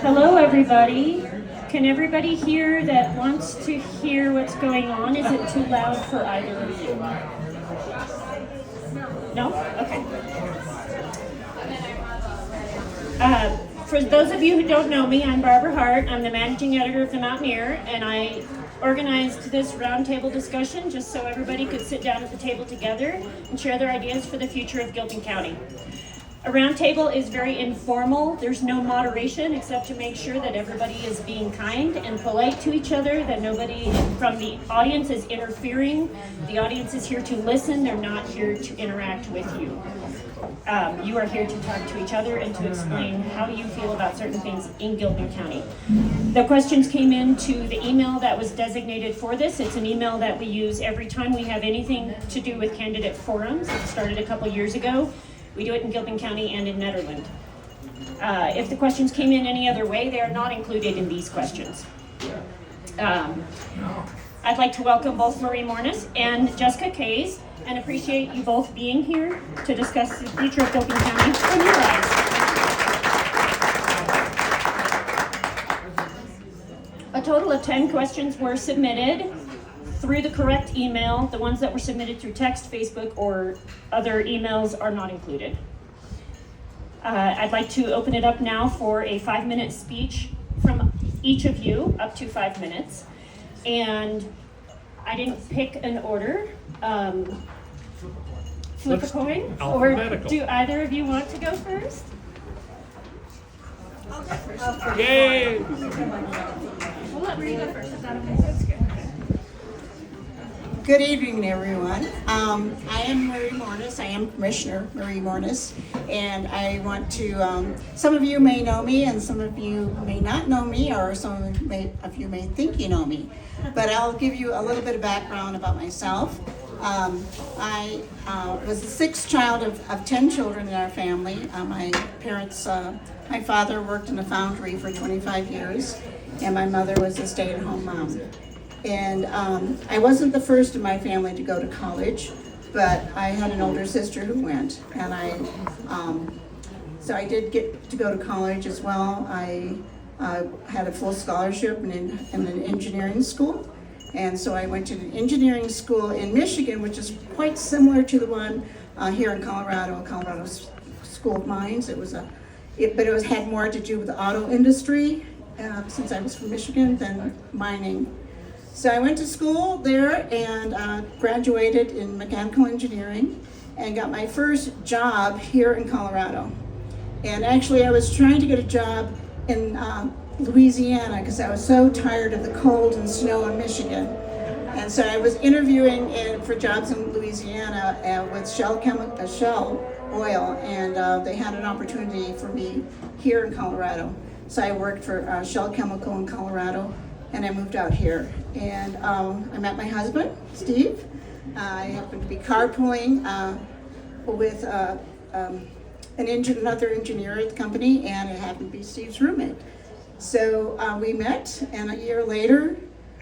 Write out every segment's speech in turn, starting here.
Hello, everybody. Can everybody hear that wants to hear what's going on? Is it too loud for either of you? No? Okay. For those of you who don't know me, I'm Barbara Hart. I'm the managing editor of The Mountaineer, and I organized this roundtable discussion just so everybody could sit down at the table together and share their ideas for the future of Gilpin County. A roundtable is very informal. There's no moderation except to make sure that everybody is being kind and polite to each other, that nobody from the audience is interfering. The audience is here to listen. They're not here to interact with you. You are here to talk to each other and to explain how you feel about certain things in Gilpin County. The questions came into the email that was designated for this. It's an email that we use every time we have anything to do with candidate forums. It started a couple years ago. We do it in Gilpin County and in Nederland. If the questions came in any other way, they are not included in these questions. I'd like to welcome both Marie Mornis and Jessica Kays, and appreciate you both being here to discuss the future of Gilpin County from your eyes. A total of 10 questions were submitted through the correct email. The ones that were submitted through text, Facebook, or other emails are not included. I'd like to open it up now for a 5-minute speech from each of you, up to 5 minutes. And I didn't pick an order. Flip a coin? Or do either of you want to go first? I'll go first. Yay! We'll let Marie go first. Is that okay? That's good. Good evening, everyone. I am Marie Mornis. I am Commissioner Marie Mornis, and I want to, some of you may know me and some of you may not know me, or some of you may think you know me, but I'll give you a little bit of background about myself. I was the sixth child of 10 children in our family. My father worked in a foundry for 25 years, and my mother was a stay-at-home mom. And I wasn't the first in my family to go to college, but I had an older sister who went, and so I did get to go to college as well. I had a full scholarship in an engineering school, and so I went to an engineering school in Michigan, which is quite similar to the one here in Colorado School of Mines. But it had more to do with the auto industry, since I was from Michigan, than mining. So I went to school there and graduated in mechanical engineering and got my first job here in Colorado. And actually I was trying to get a job in Louisiana because I was so tired of the cold and snow in Michigan. And so I was interviewing for jobs in Louisiana with Shell Oil, and they had an opportunity for me here in Colorado. So I worked for Shell Chemical in Colorado, and I moved out here. And I met my husband, Steve. I happened to be carpooling with another engineer at the company, and it happened to be Steve's roommate. So we met, and a year later,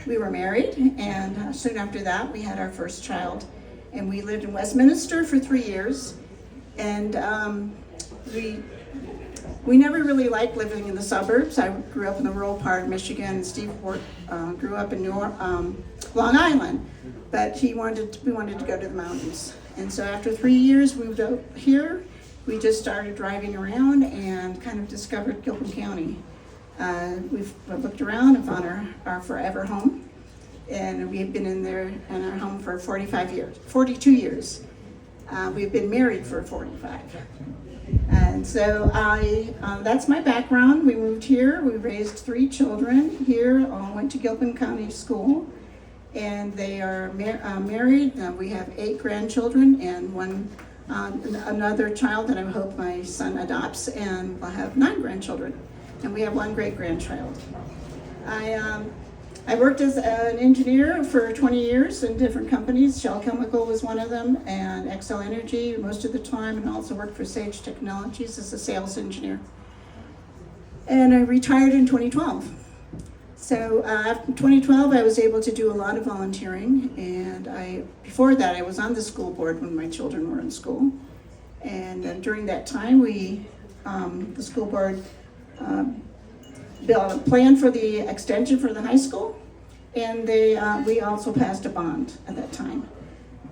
we were married, and soon after that, we had our first child. And we lived in Westminster for 3 years, and we never really liked living in the suburbs. I grew up in the rural part of Michigan, and Steve grew up in Long Island, but we wanted to go to the mountains. And so after 3 years, we moved out here. We just started driving around and kind of discovered Gilpin County. We've looked around and found our forever home, and we've been in our home for 42 years. We've been married for 45. And so that's my background. We moved here. We raised 3 children here. All went to Gilpin County School, and they are married. We have 8 grandchildren and another child that I hope my son adopts, and we'll have 9 grandchildren. And we have 1 great-grandchild. I worked as an engineer for 20 years in different companies. Shell Chemical was one of them, and Xcel Energy most of the time, and also worked for Sage Technologies as a sales engineer. And I retired in 2012. So after 2012, I was able to do a lot of volunteering, and before that, I was on the school board when my children were in school. And during that time, we the school board built a plan for the extension for the high school, and we also passed a bond at that time.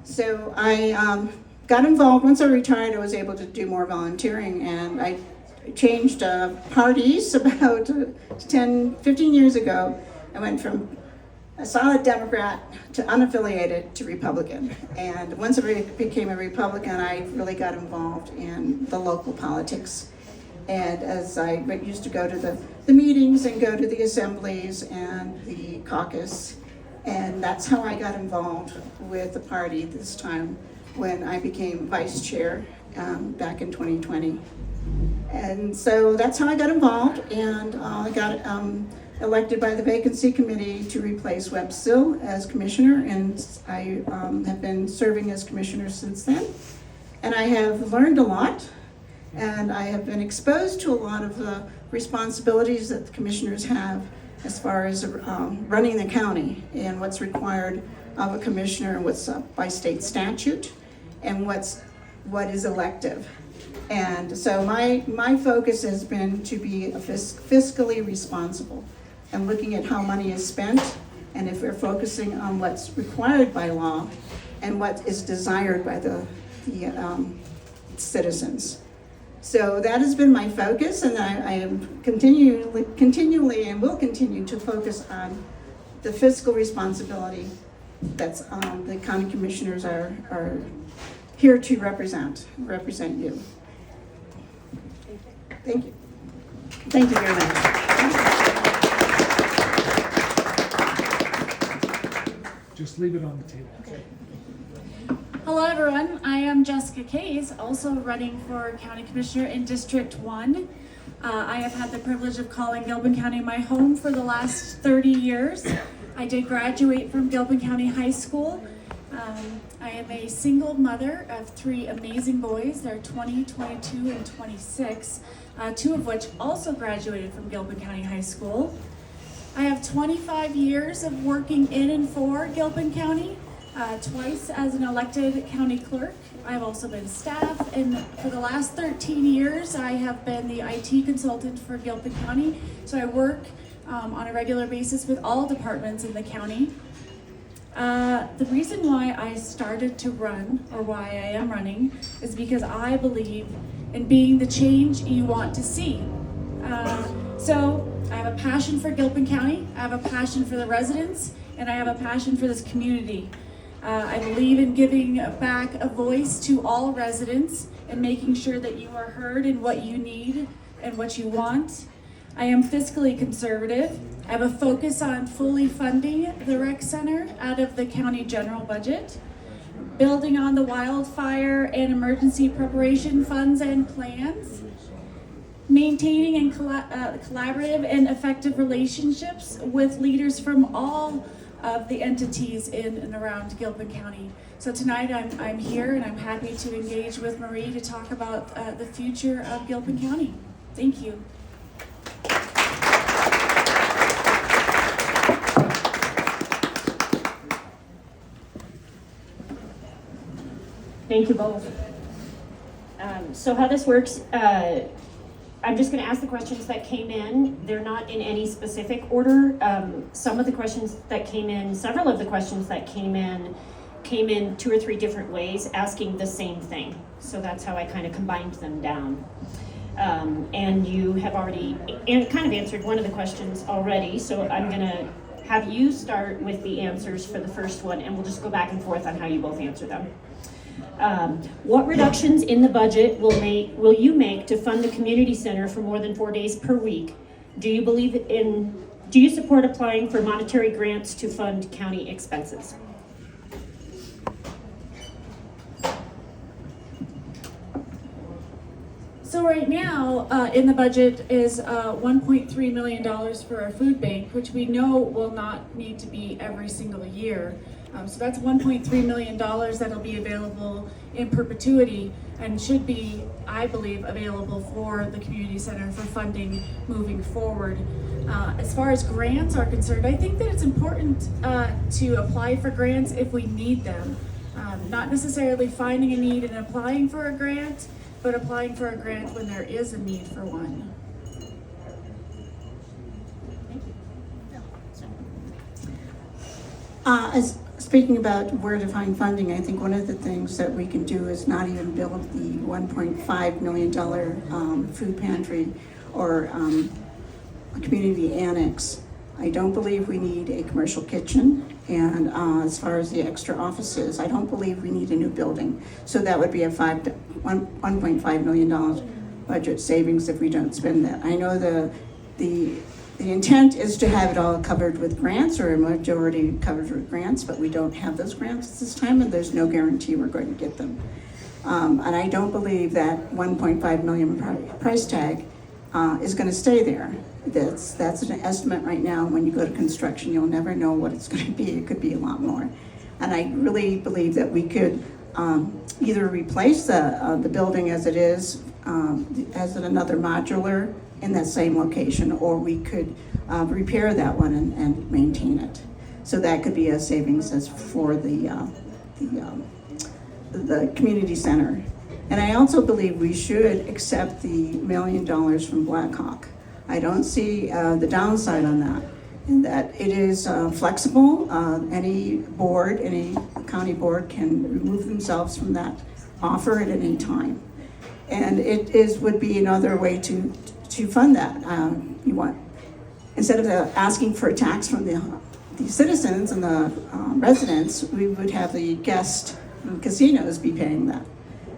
So I got involved. Once I retired, I was able to do more volunteering, and I changed parties about 15 years ago. I went from a solid Democrat to unaffiliated to Republican. And once I became a Republican, I really got involved in the local politics. And as I used to go to the meetings and go to the assemblies and the caucus, and that's how I got involved with the party this time when I became vice chair back in 2020. And so that's how I got involved, and I got elected by the vacancy committee to replace Webb Sill as commissioner, and I have been serving as commissioner since then. And I have learned a lot, and I have been exposed to a lot of the responsibilities that the commissioners have as far as running the county and what's required of a commissioner and what's by state statute and what is elective. And so my focus has been to be fiscally responsible and looking at how money is spent, and if we're focusing on what's required by law and what is desired by the citizens. So that has been my focus, and I am continually and will continue to focus on the fiscal responsibility that's the county commissioners are here to represent you. Thank you. Thank you very much. Just leave it on the table. Okay. Hello everyone, I am Jessica Kays, also running for County Commissioner in District 1. I have had the privilege of calling Gilpin County my home for the last 30 years. I did graduate from Gilpin County High School. I am a single mother of 3 amazing boys. They're 20, 22, and 26, 2 of which also graduated from Gilpin County High School. I have 25 years of working in and for Gilpin County, twice as an elected county clerk. I've also been staff, and for the last 13 years, I have been the IT consultant for Gilpin County. So I work on a regular basis with all departments in the county. The reason why I started to run, or why I am running, is because I believe in being the change you want to see. So I have a passion for Gilpin County, I have a passion for the residents, and I have a passion for this community. I believe in giving back a voice to all residents and making sure that you are heard in what you need and what you want. I am fiscally conservative. I have a focus on fully funding the rec center out of the county general budget, building on the wildfire and emergency preparation funds and plans, maintaining and collaborative and effective relationships with leaders from all of the entities in and around Gilpin County. So tonight I'm here and I'm happy to engage with Marie to talk about the future of Gilpin County. Thank you. Thank you both. So how this works, I'm just going to ask the questions that came in. They're not in any specific order. Some of the questions that came in, several of the questions that came in 2 or 3 different ways, asking the same thing. So that's how I kind of combined them down. And you have already kind of answered one of the questions already, so I'm going to have you start with the answers for the first one, and we'll just go back and forth on how you both answer them. What reductions in the budget will you make to fund the community center for more than 4 days per week? Do you support applying for monetary grants to fund county expenses? So right now, in the budget is $1.3 million for our food bank, which we know will not need to be every single year. So that's $1.3 million that'll be available in perpetuity and should be, I believe, available for the community center for funding moving forward. As far as grants are concerned, I think that it's important to apply for grants if we need them. Not necessarily finding a need and applying for a grant, but applying for a grant when there is a need for one. As speaking about where to find funding, I think one of the things that we can do is not even build the $1.5 million food pantry or a community annex. I don't believe we need a commercial kitchen, and as far as the extra offices, I don't believe we need a new building. So that would be a $1.5 million budget savings if we don't spend that. I know the intent is to have it all covered with grants, or a majority covered with grants, but we don't have those grants at this time, and there's no guarantee we're going to get them. And I don't believe that 1.5 million price tag is going to stay there. That's an estimate right now. When you go to construction, you'll never know what it's going to be. It could be a lot more. And I really believe that we could either replace the building as it is, as another modular in that same location, or we could repair that one and maintain it. So that could be a savings as for the community center. And I also believe we should accept the $1 million from Blackhawk. I don't see the downside on that, in that it is flexible. Any board, any county board can remove themselves from that offer at any time. And it would be another way to fund that. You want, instead of asking for a tax from the citizens and the residents, we would have the guest casinos be paying that.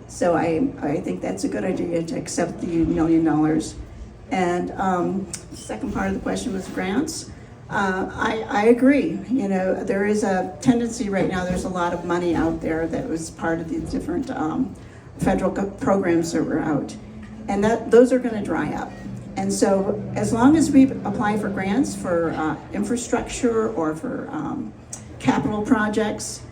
So I think that's a good idea to accept the $1 million. And second part of the question was grants. I agree. You know, there is a tendency right now, there's a lot of money out there that was part of the different federal programs that were out. And those are going to dry up. And so as long as we apply for grants for infrastructure or for capital projects,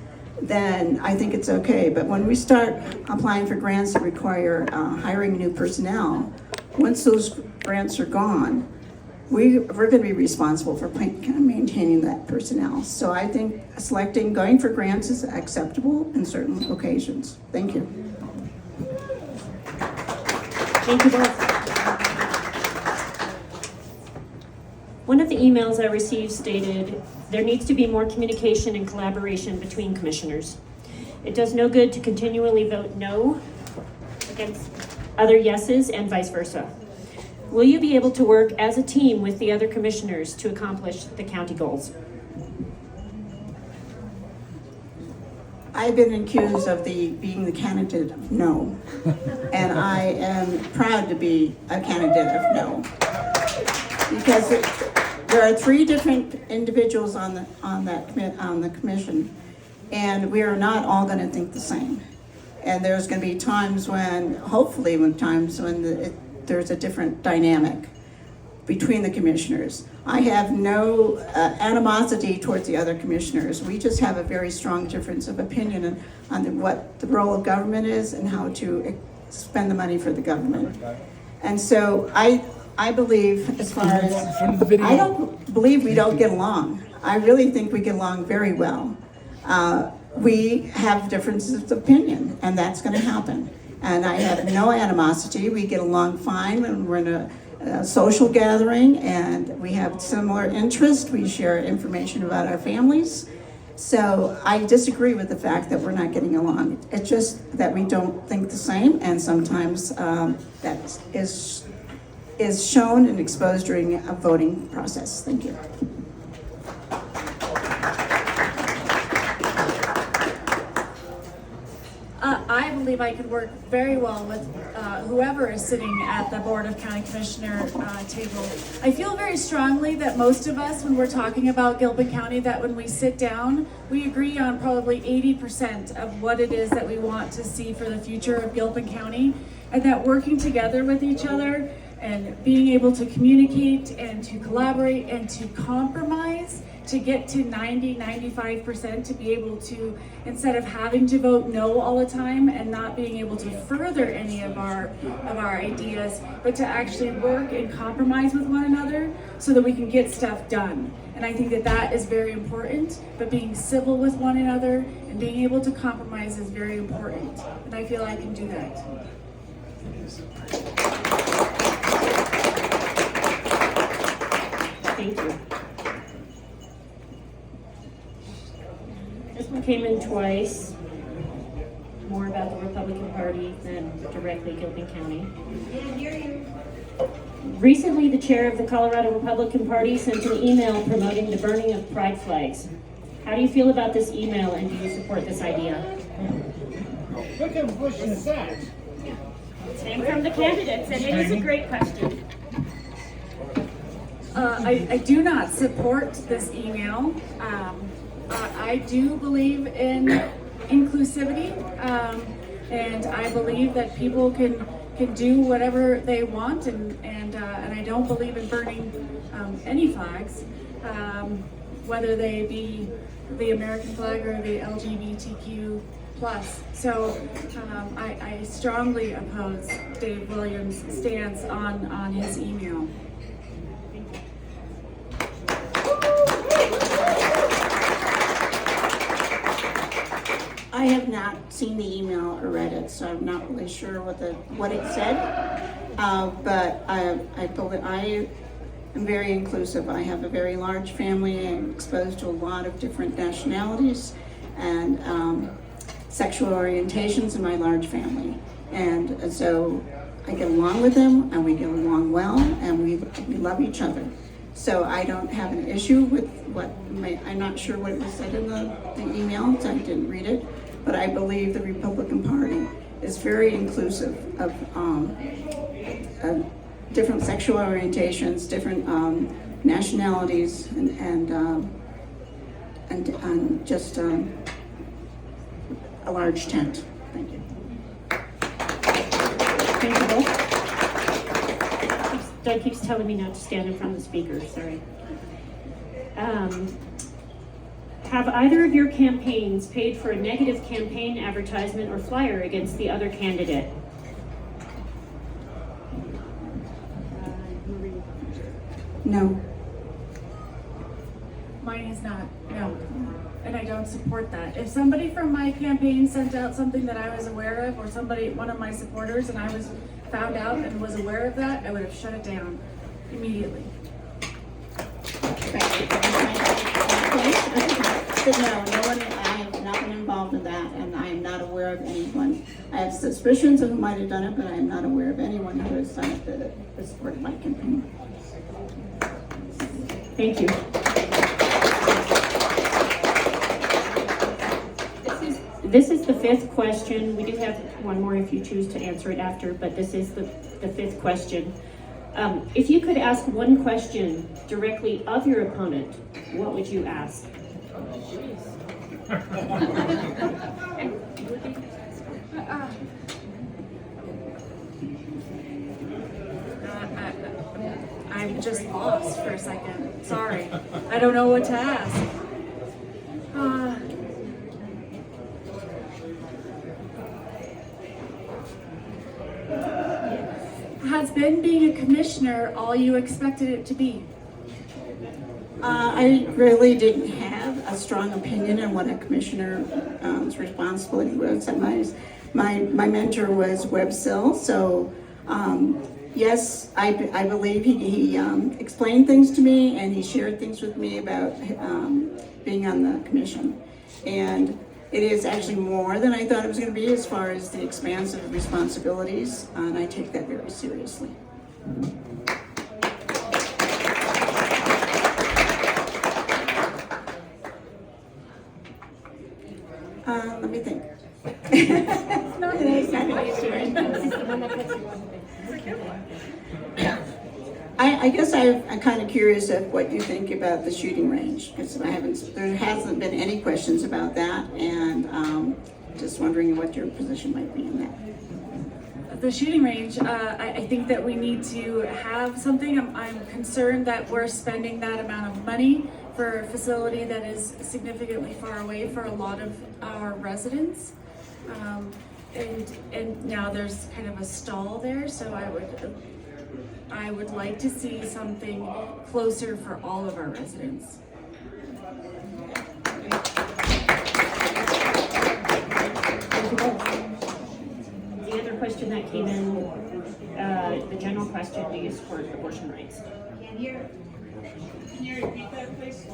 then I think it's okay. But when we start applying for grants that require hiring new personnel, once those grants are gone, we're going to be responsible for maintaining that personnel. So I think going for grants is acceptable in certain occasions. Thank you. Thank you both. One of the emails I received stated, there needs to be more communication and collaboration between commissioners. It does no good to continually vote no against other yeses and vice versa. Will you be able to work as a team with the other commissioners to accomplish the county goals? I've been accused of being the candidate of no, and I am proud to be a candidate of no, because there are 3 different individuals on the commission, and we are not all going to think the same. And there's going to be times when, hopefully, there's a different dynamic between the commissioners. I have no animosity towards the other commissioners. We just have a very strong difference of opinion on what the role of government is and how to spend the money for the government. And so I believe, as far as, I don't believe we don't get along. I really think we get along very well. We have differences of opinion, and that's going to happen. And I have no animosity. We get along fine when we're in a social gathering, and we have similar interests. We share information about our families. So I disagree with the fact that we're not getting along. It's just that we don't think the same, and sometimes that is shown and exposed during a voting process. Thank you. I believe I could work very well with whoever is sitting at the Board of County Commissioner table. I feel very strongly that most of us, when we're talking about Gilpin County, that when we sit down, we agree on probably 80% of what it is that we want to see for the future of Gilpin County, and that working together with each other and being able to communicate and to collaborate and to compromise to get to 90-95%, to be able to, instead of having to vote no all the time and not being able to further any of our ideas, but to actually work and compromise with one another so that we can get stuff done. And I think that that is very important, but being civil with one another and being able to compromise is very important. And I feel I can do that. Thank you. This one came in twice. More about the Republican Party than directly Gilpin County. Recently, the chair of the Colorado Republican Party sent an email promoting the burning of pride flags. How do you feel about this email, and do you support this idea? Look how Bush is that. It came from the candidates, and it is a great question. I do not support this email. I do believe in inclusivity, and I believe that people can do whatever they want, and I don't believe in burning any flags, whether they be the American flag or the LGBTQ plus. So I strongly oppose Dave Williams' stance on his email. I have not seen the email or read it, so I'm not really sure what it said. But I am very inclusive. I have a very large family. I'm exposed to a lot of different nationalities and sexual orientations in my large family. And so I get along with them, and we get along well, and we love each other. So I don't have an issue with I'm not sure what was said in the email, so I didn't read it. But I believe the Republican Party is very inclusive of different sexual orientations, different nationalities, and just a large tent. Thank you. Thank you both. Doug keeps telling me not to stand in front of the speaker, sorry. Have either of your campaigns paid for a negative campaign advertisement or flyer against the other candidate? No. Mine is not, no. And I don't support that. If somebody from my campaign sent out something that I was aware of, or one of my supporters, and I was found out and was aware of that, I would have shut it down immediately. No one, I have not been involved in that, and I am not aware of anyone. I have suspicions of who might have done it, but I am not aware of anyone who has done it that supported my campaign. Thank you. This is the fifth question. We do have one more if you choose to answer it after, but this is the fifth question. If you could ask one question directly of your opponent, what would you ask? I'm just lost for a second. Sorry. I don't know what to ask. Has been being a commissioner all you expected it to be? I really didn't have a strong opinion on what a commissioner's responsibility was. My mentor was Webb Sill, so yes, I believe he explained things to me, and he shared things with me about being on the commission. And it is actually more than I thought it was going to be as far as the expansive responsibilities, and I take that very seriously. Let me think. I guess I'm kind of curious of what you think about the shooting range, because there hasn't been any questions about that, and just wondering what your position might be in that. The shooting range, I think that we need to have something. I'm concerned that we're spending that amount of money for a facility that is significantly far away for a lot of our residents. And now there's kind of a stall there, so I would like to see something closer for all of our residents. Any other question that came in, the general question, do you support abortion rights? Can you repeat that, please?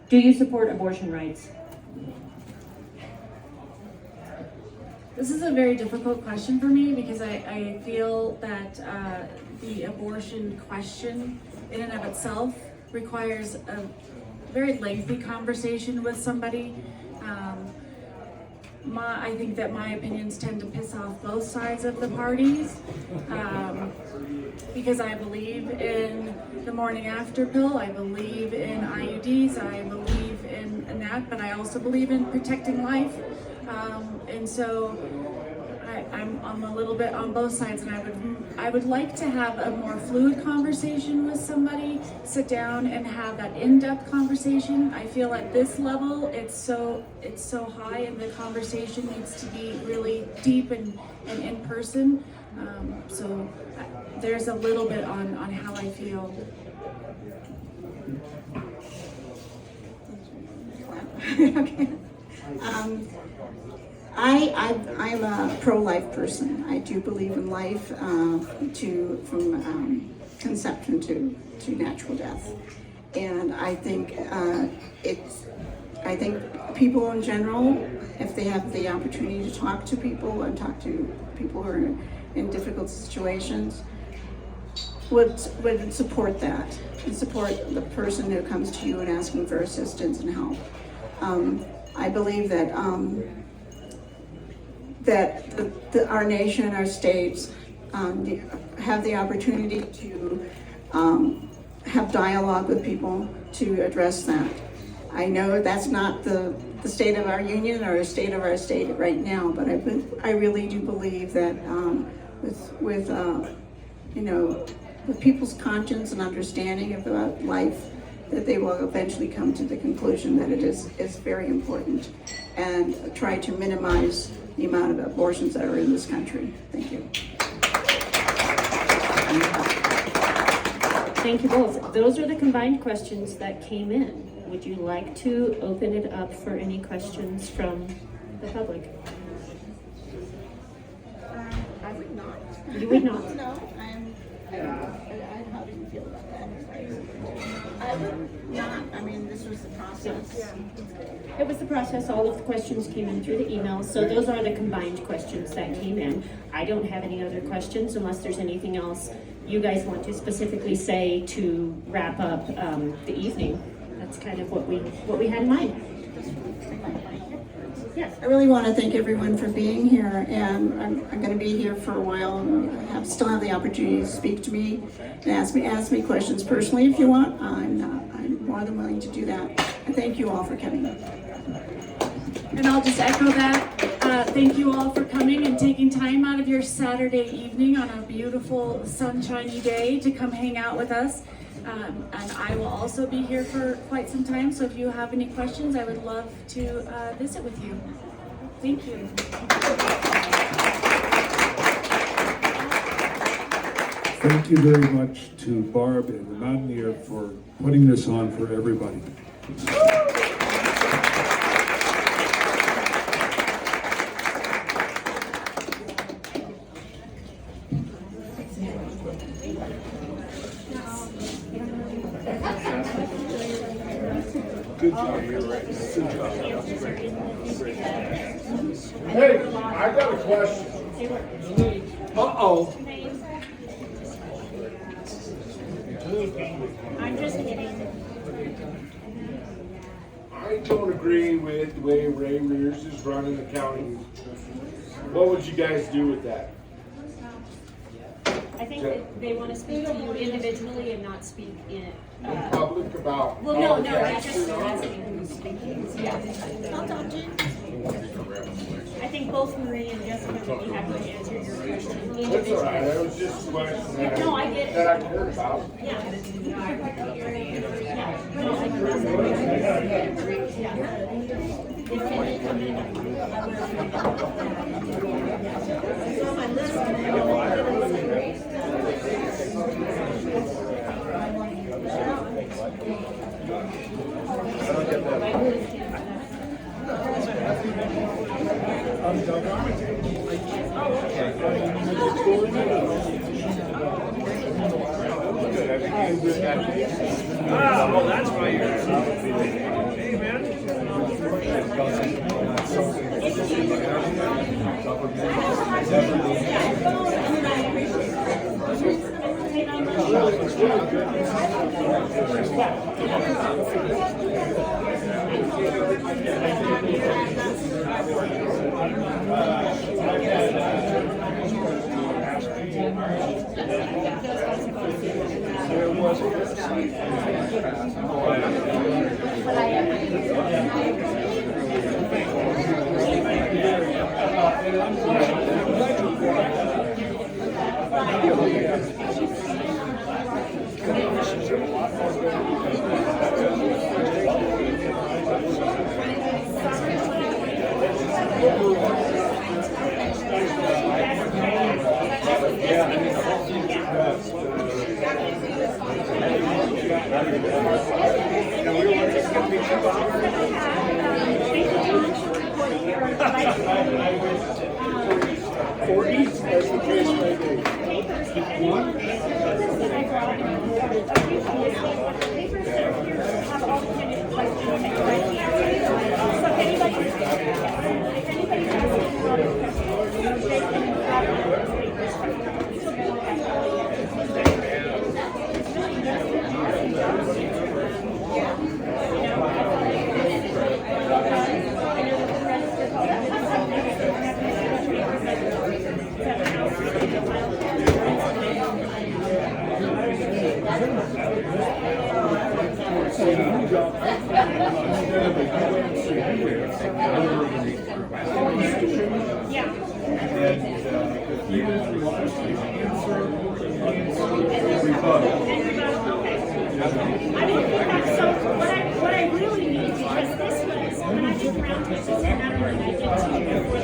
Do you support abortion rights? This is a very difficult question for me because I feel that the abortion question in and of itself requires a very lengthy conversation with somebody. I think that my opinions tend to piss off both sides of the parties because I believe in the morning after pill, I believe in IUDs, I believe in that, but I also believe in protecting life. And so I'm a little bit on both sides, and I would like to have a more fluid conversation with somebody, sit down and have that in-depth conversation. I feel at this level it's so high, and the conversation needs to be really deep and in person. So there's a little bit on how I feel. Okay. I'm a pro-life person. I do believe in life from conception to natural death, and I think people in general, if they have the opportunity to talk to people and talk to people who are in difficult situations, would support that and support the person who comes to you and asking for assistance and help. I believe that our nation, our states, have the opportunity to have dialogue with people to address that. I know that's not the state of our union or the state of our state right now, but I really do believe that with people's conscience and understanding about life, that they will eventually come to the conclusion that it is very important and try to minimize the amount of abortions that are in this country. Thank you. Thank you both. Those are the combined questions that came in. Would you like to open it up for any questions from the public? I would not. You would not? No, how do you feel about that? I would not. I mean, this was the process. Yeah. It was the process. All of the questions came in through the email. So those are the combined questions that came in. I don't have any other questions unless there's anything else you guys want to specifically say to wrap up the evening. That's kind of what we had in mind. Yes. I really want to thank everyone for being here, and I'm going to be here for a while. And still have the opportunity to speak to me and ask me questions personally if you want. I'm more than willing to do that. And thank you all for coming. And I'll just echo that. Thank you all for coming and taking time out of your Saturday evening on a beautiful sunshiny day to come hang out with us. And I will also be here for quite some time, so if you have any questions, I would love to visit with you. Thank you. Thank you very much to Barb and Mandir for putting this on for everybody. Good job. You're right. Good job. Hey, I got a question. Uh-oh. I'm just kidding. I don't agree with the way Ray Mears is running the county. What would you guys do with that? I think that they want to speak to you individually and not speak in. In public about. Well, no, all they that? just asking who's speaking. Yeah. I'll talk to you. I think both Marie and Jessica would be happy to answer your question individually. That's all right. That was just a question that, No, I get it. that I cared about. Yeah. Oh, that's why you're. Hey, man. What I really need, because this was, when I did roundtables, and not only I did two before